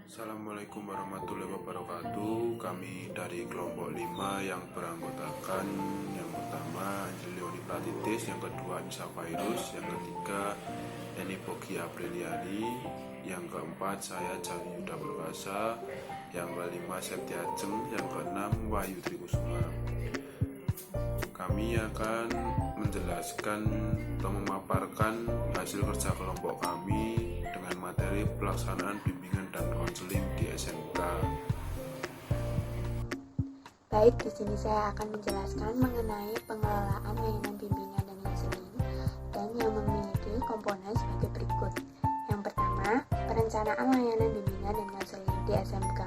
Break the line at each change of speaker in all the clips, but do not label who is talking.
Assalamualaikum warahmatullahi wabarakatuh. Kami dari kelompok 5 yang beranggotakan yang pertama Angeloni Platitis, yang kedua Nisa Virus, yang ketiga Eni Bogi Apriliani, yang keempat saya Jawi Yuda Perkasa, yang kelima Septia Jeng, yang keenam Wahyu Trikusuma. Kami akan menjelaskan atau memaparkan hasil kerja kelompok kami dengan materi pelaksanaan bimbingan dan konseling di SMK.
Baik, di sini saya akan menjelaskan mengenai pengelolaan layanan bimbingan dan konseling dan yang memiliki komponen sebagai berikut. Yang pertama, perencanaan layanan bimbingan dan konseling di SMK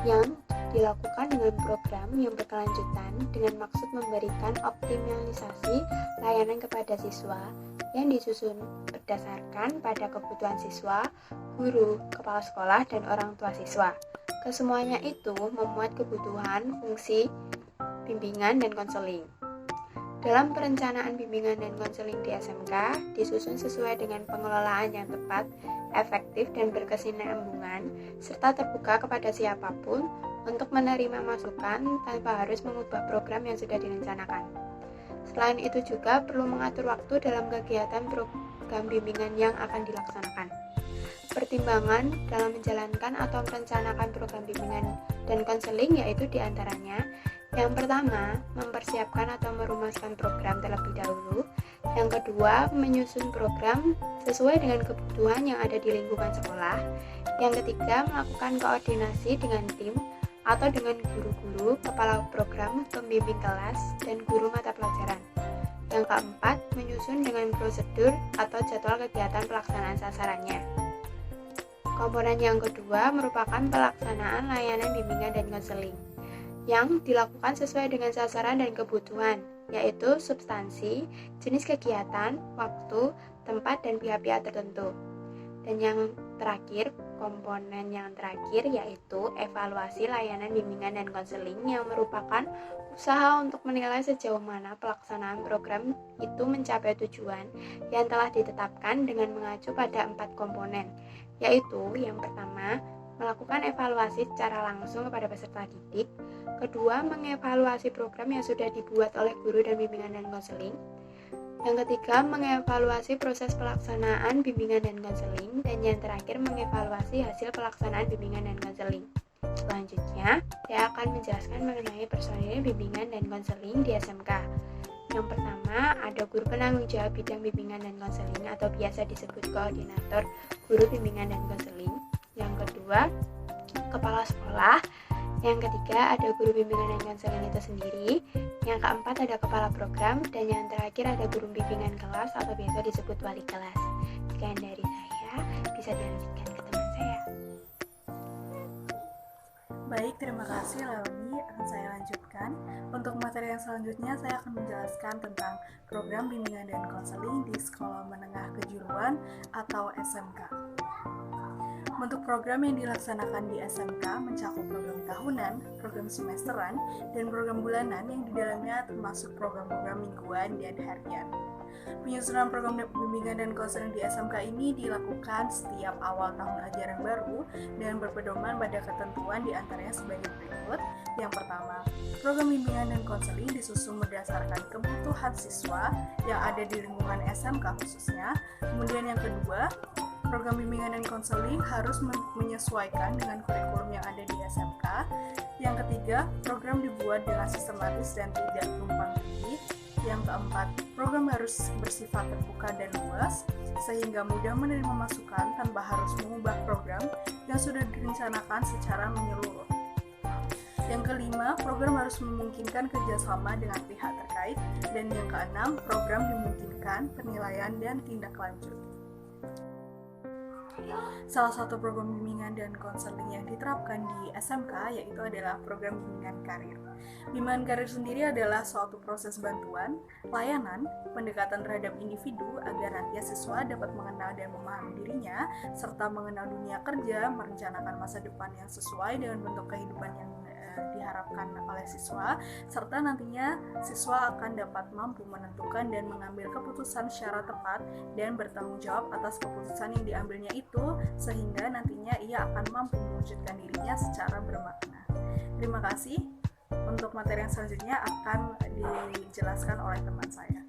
yang dilakukan dengan program yang berkelanjutan dengan maksud memberikan optimalisasi layanan kepada siswa yang disusun berdasarkan pada kebutuhan siswa, guru, kepala sekolah, dan orang tua siswa. Kesemuanya itu memuat kebutuhan fungsi bimbingan dan konseling. Dalam perencanaan bimbingan dan konseling di SMK disusun sesuai dengan pengelolaan yang tepat, efektif, dan berkesinambungan, serta terbuka kepada siapapun untuk menerima masukan tanpa harus mengubah program yang sudah direncanakan. Selain itu juga perlu mengatur waktu dalam kegiatan program bimbingan yang akan dilaksanakan. Pertimbangan dalam menjalankan atau merencanakan program bimbingan dan konseling yaitu diantaranya: yang pertama, mempersiapkan atau merumuskan program terlebih dahulu. Yang kedua, menyusun program sesuai dengan kebutuhan yang ada di lingkungan sekolah. Yang ketiga, melakukan koordinasi dengan tim atau dengan guru-guru, kepala program, pembimbing kelas, dan guru mata pelajaran. Yang keempat, menyusun dengan prosedur atau jadwal kegiatan pelaksanaan sasarannya. Komponen yang kedua merupakan pelaksanaan layanan bimbingan dan konseling yang dilakukan sesuai dengan sasaran dan kebutuhan, yaitu substansi, jenis kegiatan, waktu, tempat, dan pihak-pihak tertentu. Dan yang terakhir, komponen yang terakhir yaitu evaluasi layanan bimbingan dan konseling yang merupakan usaha untuk menilai sejauh mana pelaksanaan program itu mencapai tujuan yang telah ditetapkan dengan mengacu pada 4 komponen, yaitu yang pertama, melakukan evaluasi secara langsung kepada peserta didik. Kedua, mengevaluasi program yang sudah dibuat oleh guru dan bimbingan dan konseling. Yang ketiga, mengevaluasi proses pelaksanaan bimbingan dan konseling. Dan yang terakhir, mengevaluasi hasil pelaksanaan bimbingan dan konseling. Selanjutnya, saya akan menjelaskan mengenai personil bimbingan dan konseling di SMK. Yang pertama, ada guru penanggung jawab bidang bimbingan dan konseling atau biasa disebut koordinator guru bimbingan dan konseling. Yang kedua, kepala sekolah. Yang ketiga, ada guru bimbingan dan konseling itu sendiri. Yang keempat, ada kepala program. Dan yang terakhir, ada guru bimbingan kelas atau biasa disebut wali kelas. Sekian dari saya, bisa dilanjutkan ke teman saya.
Baik, terima kasih Leoni. Akan saya lanjutkan. Untuk materi yang selanjutnya, saya akan menjelaskan tentang program bimbingan dan konseling di Sekolah Menengah Kejuruan atau SMK. Untuk program yang dilaksanakan di SMK mencakup program tahunan, program semesteran, dan program bulanan yang di dalamnya termasuk program-program mingguan dan harian. Penyusunan program bimbingan dan konseling di SMK ini dilakukan setiap awal tahun ajaran baru dan berpedoman pada ketentuan diantaranya sebagai berikut. Yang pertama, program bimbingan dan konseling disusun berdasarkan kebutuhan siswa yang ada di lingkungan SMK khususnya. Kemudian yang kedua, program bimbingan dan konseling harus menyesuaikan dengan kurikulum yang ada di SMK. Yang ketiga, program dibuat dengan sistematis dan tidak tumpang tindih. Yang keempat, program harus bersifat terbuka dan luas, sehingga mudah menerima masukan tanpa harus mengubah program yang sudah direncanakan secara menyeluruh. Yang kelima, program harus memungkinkan kerjasama dengan pihak terkait. Dan yang keenam, program dimungkinkan penilaian dan tindak lanjut. Salah satu program bimbingan dan konseling yang diterapkan di SMK yaitu adalah program bimbingan karir. Bimbingan karir sendiri adalah suatu proses bantuan, layanan, pendekatan terhadap individu agar nanti siswa dapat mengenal dan memahami dirinya, serta mengenal dunia kerja, merencanakan masa depan yang sesuai dengan bentuk kehidupan yang diharapkan oleh siswa, serta nantinya siswa akan dapat mampu menentukan dan mengambil keputusan secara tepat dan bertanggung jawab atas keputusan yang diambilnya itu, sehingga nantinya ia akan mampu bermakna. Terima kasih. Untuk materi yang selanjutnya akan dijelaskan oleh teman saya.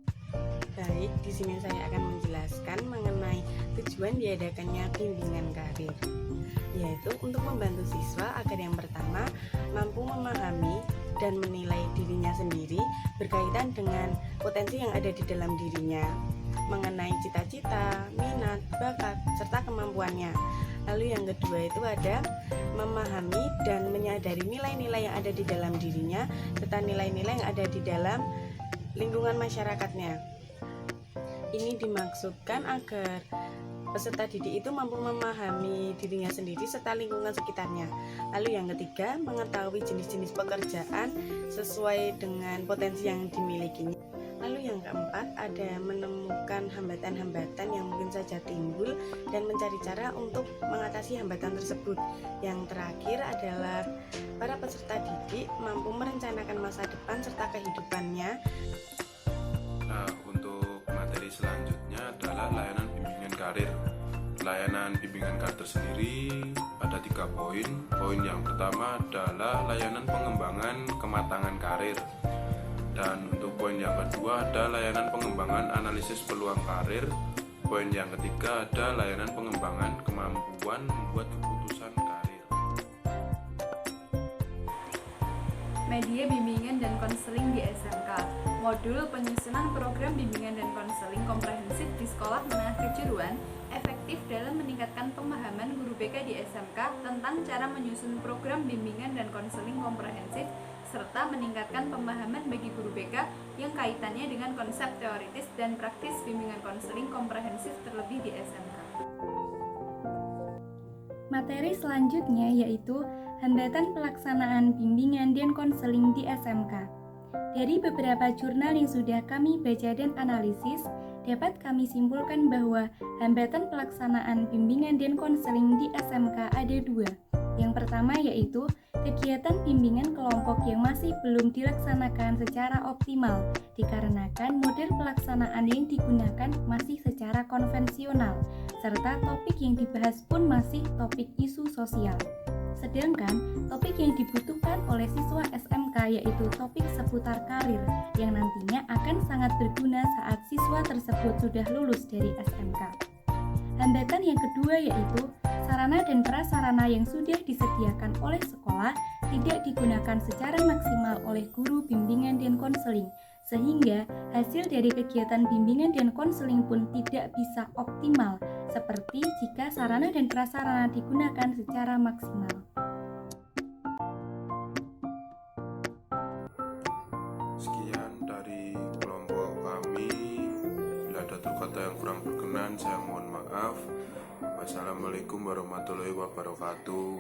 Baik, di sini saya akan menjelaskan mengenai tujuan diadakannya bimbingan karir, yaitu untuk membantu siswa agar yang pertama mampu memahami dan menilai dirinya sendiri berkaitan dengan potensi yang ada di dalam dirinya, mengenai cita-cita, minat, bakat, serta kemampuannya. Lalu yang kedua itu ada memahami dan menyadari nilai-nilai yang ada di dalam dirinya serta nilai-nilai yang ada di dalam lingkungan masyarakatnya. Ini dimaksudkan agar peserta didik itu mampu memahami dirinya sendiri serta lingkungan sekitarnya. Lalu yang ketiga, mengetahui jenis-jenis pekerjaan sesuai dengan potensi yang dimilikinya. Lalu yang keempat, ada menemukan hambatan-hambatan yang mungkin saja timbul dan mencari cara untuk mengatasi hambatan tersebut. Yang terakhir adalah para peserta didik mampu merencanakan masa depan serta kehidupannya.
Nah, untuk materi selanjutnya adalah layanan bimbingan karir. Layanan bimbingan karir sendiri ada 3 poin. Poin yang pertama adalah layanan pengembangan kematangan karir. Dan untuk poin yang kedua ada layanan pengembangan analisis peluang karir. Poin yang ketiga ada layanan pengembangan kemampuan membuat keputusan karir.
Media bimbingan dan konseling di SMK. Modul penyusunan program bimbingan dan konseling komprehensif di sekolah menengah kejuruan efektif dalam meningkatkan pemahaman guru BK di SMK tentang cara menyusun program bimbingan dan konseling komprehensif serta meningkatkan pemahaman bagi guru BK yang kaitannya dengan konsep teoritis dan praktis bimbingan konseling komprehensif terlebih di SMK.
Materi selanjutnya yaitu hambatan pelaksanaan bimbingan dan konseling di SMK. Dari beberapa jurnal yang sudah kami baca dan analisis, dapat kami simpulkan bahwa hambatan pelaksanaan bimbingan dan konseling di SMK ada 2. Yang pertama yaitu kegiatan bimbingan kelompok yang masih belum dilaksanakan secara optimal dikarenakan model pelaksanaan yang digunakan masih secara konvensional serta topik yang dibahas pun masih topik isu sosial. Sedangkan topik yang dibutuhkan oleh siswa SMK yaitu topik seputar karir yang nantinya akan sangat berguna saat siswa tersebut sudah lulus dari SMK. Hambatan yang kedua yaitu sarana dan prasarana yang sudah disediakan oleh sekolah tidak digunakan secara maksimal oleh guru bimbingan dan konseling, sehingga hasil dari kegiatan bimbingan dan konseling pun tidak bisa optimal, seperti jika sarana dan prasarana digunakan secara maksimal.
Sekian dari kelompok kami. Bila ada kata yang kurang berkenan, saya mohon maaf. Wassalamualaikum warahmatullahi wabarakatuh.